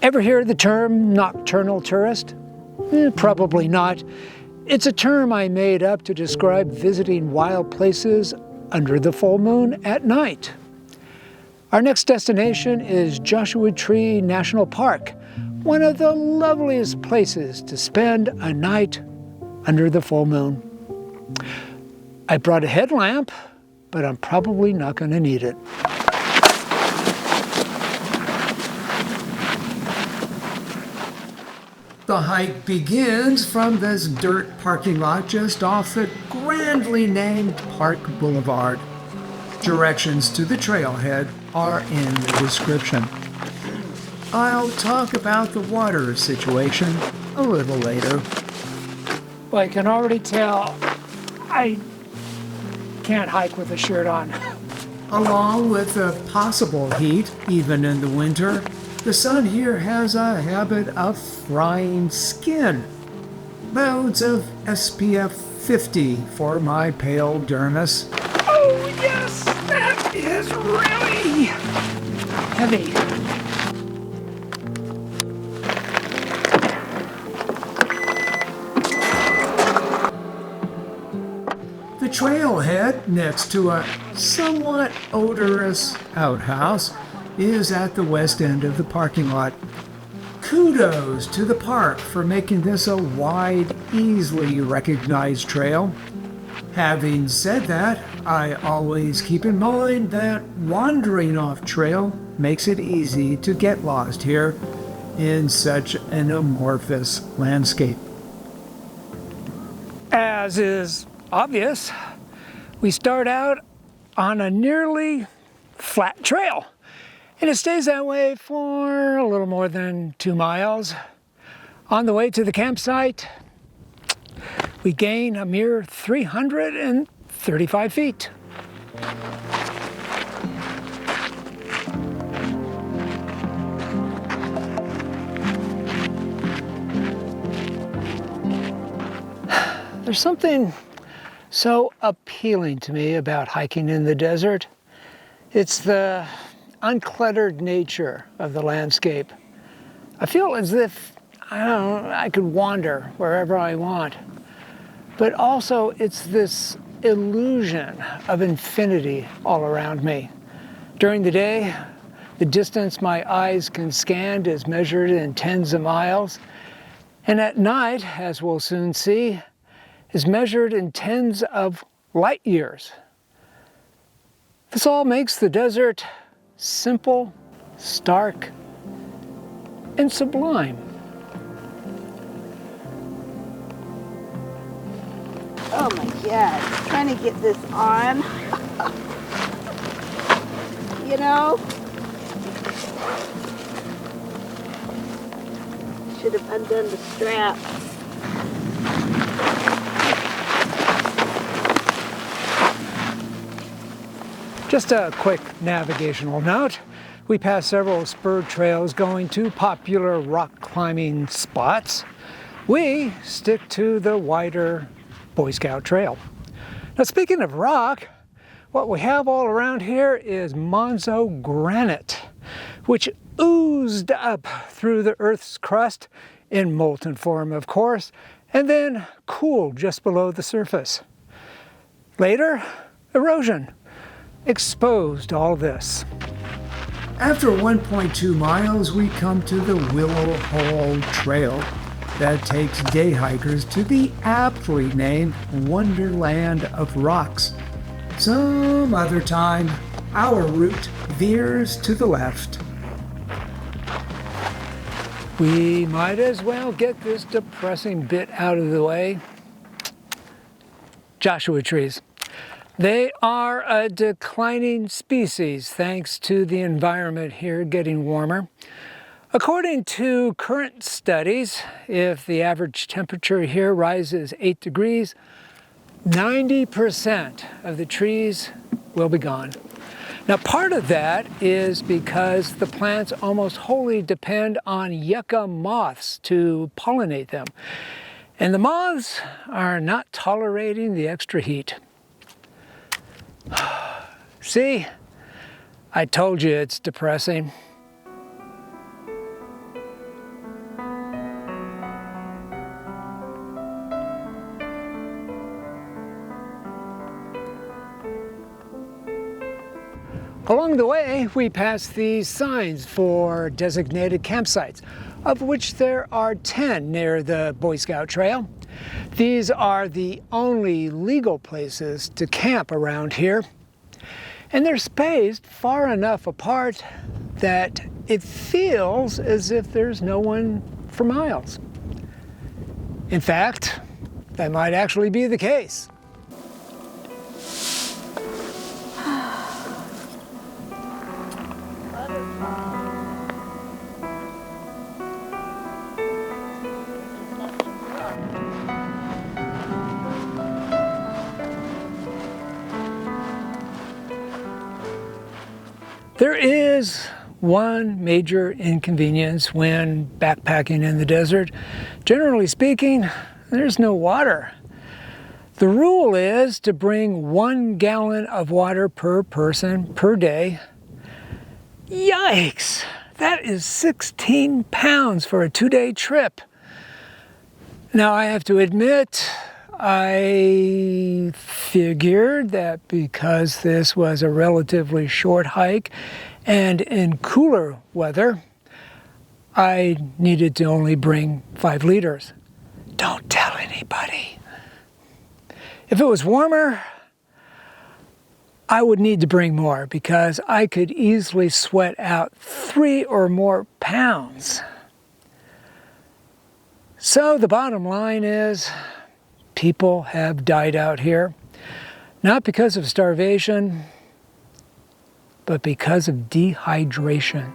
Ever hear the term nocturnal tourist? Probably not. It's a term I made up to describe visiting wild places under the full moon at night. Our next destination is Joshua Tree National Park, one of the loveliest places to spend a night under the full moon. I brought a headlamp, but I'm probably not going to need it. The hike begins from this dirt parking lot just off the grandly named Park Boulevard. Directions to the trailhead are in the description. I'll talk about the water situation a little later. Well, I can already tell I can't hike with a shirt on. Along with the possible heat, even in the winter, the sun here has a habit of frying skin. Loads of SPF 50 for my pale dermis. Oh yes, that is really heavy. The trailhead, next to a somewhat odorous outhouse, is at the west end of the parking lot. Kudos to the park for making this a wide, easily recognized trail. Having said that, I always keep in mind that wandering off trail makes it easy to get lost here in such an amorphous landscape. As is obvious, we start out on a nearly flat trail. And it stays that way for a little more than 2 miles. On the way to the campsite, we gain a mere 335 feet. There's something so appealing to me about hiking in the desert. It's the uncluttered nature of the landscape. I feel as if, I could wander wherever I want. But also it's this illusion of infinity all around me. During the day, the distance my eyes can scan is measured in tens of miles. And at night, as we'll soon see, is measured in tens of light years. This all makes the desert simple, stark, and sublime. Oh my God, trying to get this on. You know? Should have undone the strap. Just a quick navigational note. We pass several spur trails going to popular rock climbing spots. We stick to the wider Boy Scout Trail. Now, speaking of rock, what we have all around here is Monzo granite, which oozed up through the Earth's crust in molten form, of course, and then cooled just below the surface. Later, erosion exposed all this. After 1.2 miles, we come to the Willow Hole Trail that takes day hikers to the aptly named Wonderland of Rocks. Some other time, our route veers to the left. We might as well get this depressing bit out of the way. Joshua trees. They are a declining species thanks to the environment here getting warmer. According to current studies, if the average temperature here rises 8 degrees, 90% of the trees will be gone. Now, part of that is because the plants almost wholly depend on yucca moths to pollinate them. And the moths are not tolerating the extra heat. See, I told you it's depressing. Along the way, we pass these signs for designated campsites, of which there are 10 near the Boy Scout Trail. These are the only legal places to camp around here, and they're spaced far enough apart that it feels as if there's no one for miles. In fact, that might actually be the case. There is one major inconvenience when backpacking in the desert. Generally speaking, there's no water. The rule is to bring 1 gallon of water per person per day. Yikes! That is 16 pounds for a 2-day trip. Now I have to admit, I figured that because this was a relatively short hike and in cooler weather, I needed to only bring 5 liters. Don't tell anybody. If it was warmer, I would need to bring more because I could easily sweat out 3 or more pounds. So the bottom line is, people have died out here, not because of starvation, but because of dehydration.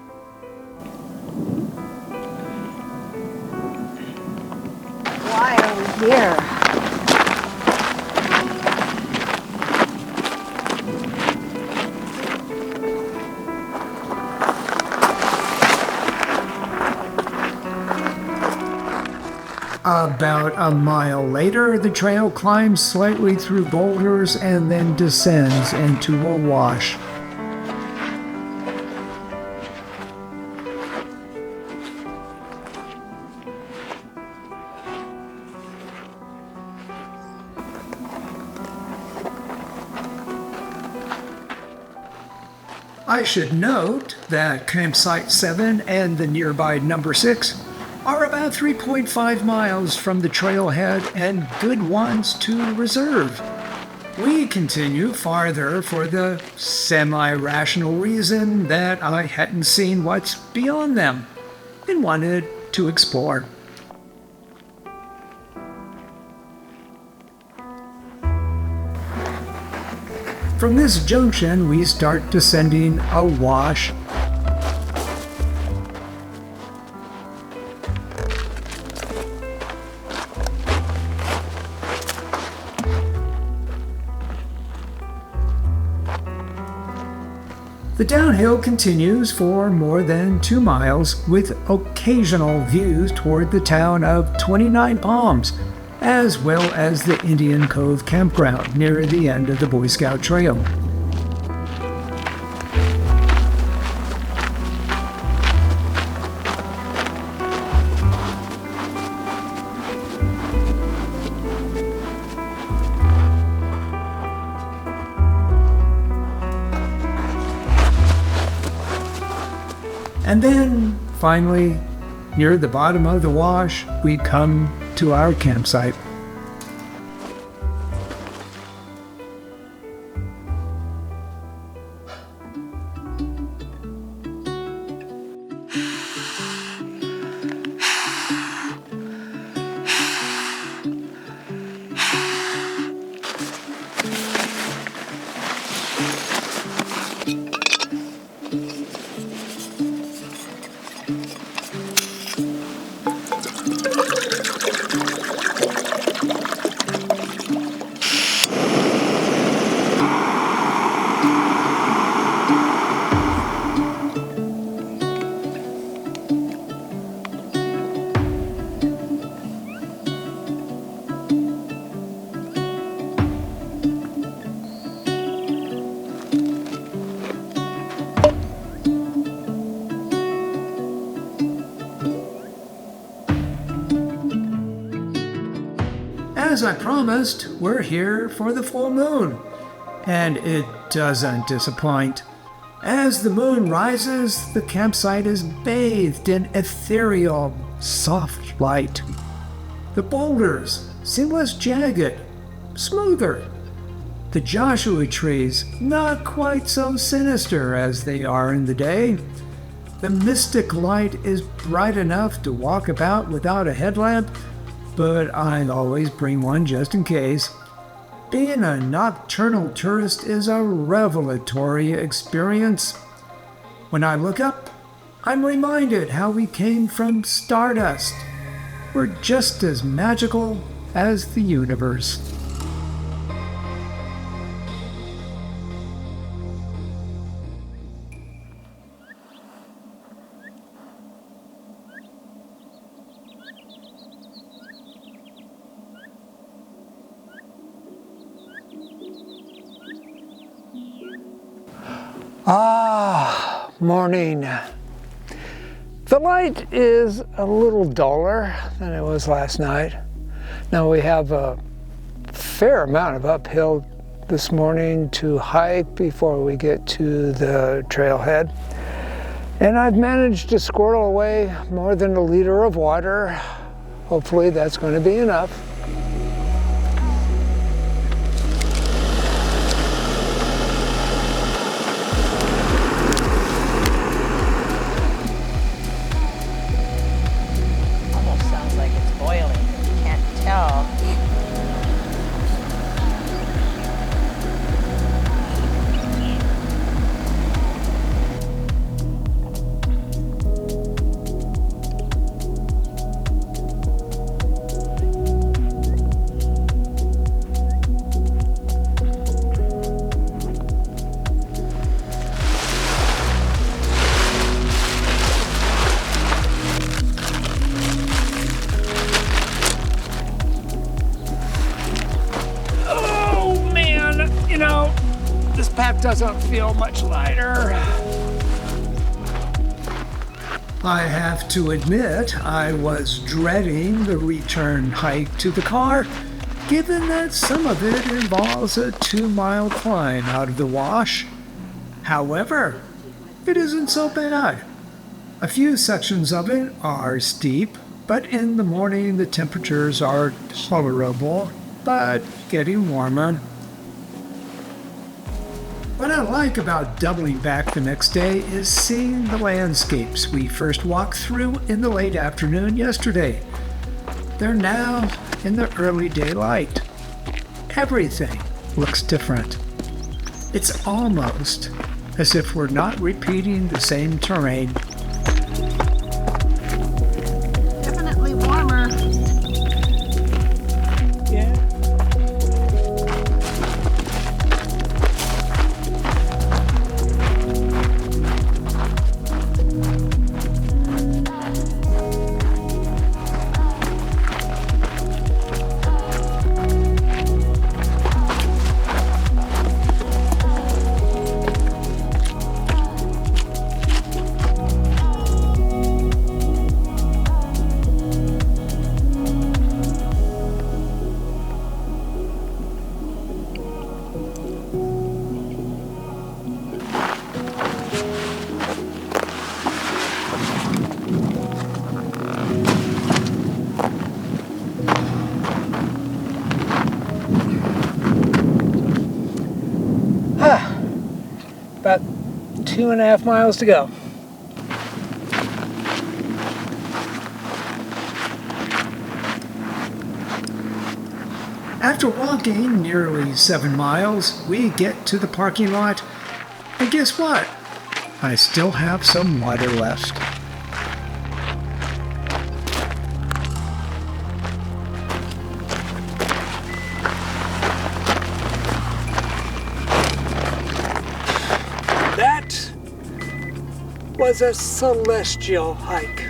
Why are we here? About a mile later, the trail climbs slightly through boulders and then descends into a wash. I should note that campsite 7 and the nearby number 6 are about 3.5 miles from the trailhead and good ones to reserve. We continue farther for the semi-rational reason that I hadn't seen what's beyond them and wanted to explore. From this junction, we start descending a wash. The downhill continues for more than 2 miles with occasional views toward the town of 29 Palms, as well as the Indian Cove campground near the end of the Boy Scout Trail. And then, finally, near the bottom of the wash, we come to our campsite. As I promised, we're here for the full moon, and it doesn't disappoint. As the moon rises, the campsite is bathed in ethereal, soft light. The boulders seem less jagged, smoother. The Joshua trees not quite so sinister as they are in the day. The mystic light is bright enough to walk about without a headlamp, but I always bring one just in case. Being a nocturnal tourist is a revelatory experience. When I look up, I'm reminded how we came from stardust. We're just as magical as the universe. Ah, morning. The light is a little duller than it was last night. Now we have a fair amount of uphill this morning to hike before we get to the trailhead. And I've managed to squirrel away more than 1 liter of water. Hopefully that's going to be enough. This pack doesn't feel much lighter. I have to admit, I was dreading the return hike to the car, given that some of it involves a 2-mile climb out of the wash. However, it isn't so bad. A few sections of it are steep, but in the morning the temperatures are tolerable, but getting warmer. What I like about doubling back the next day is seeing the landscapes we first walked through in the late afternoon yesterday. They're now in the early daylight. Everything looks different. It's almost as if we're not repeating the same terrain. Definitely warmer. Yeah. About 2.5 miles to go. After walking nearly 7 miles, we get to the parking lot, and guess what? I still have some water left. That was a celestial hike.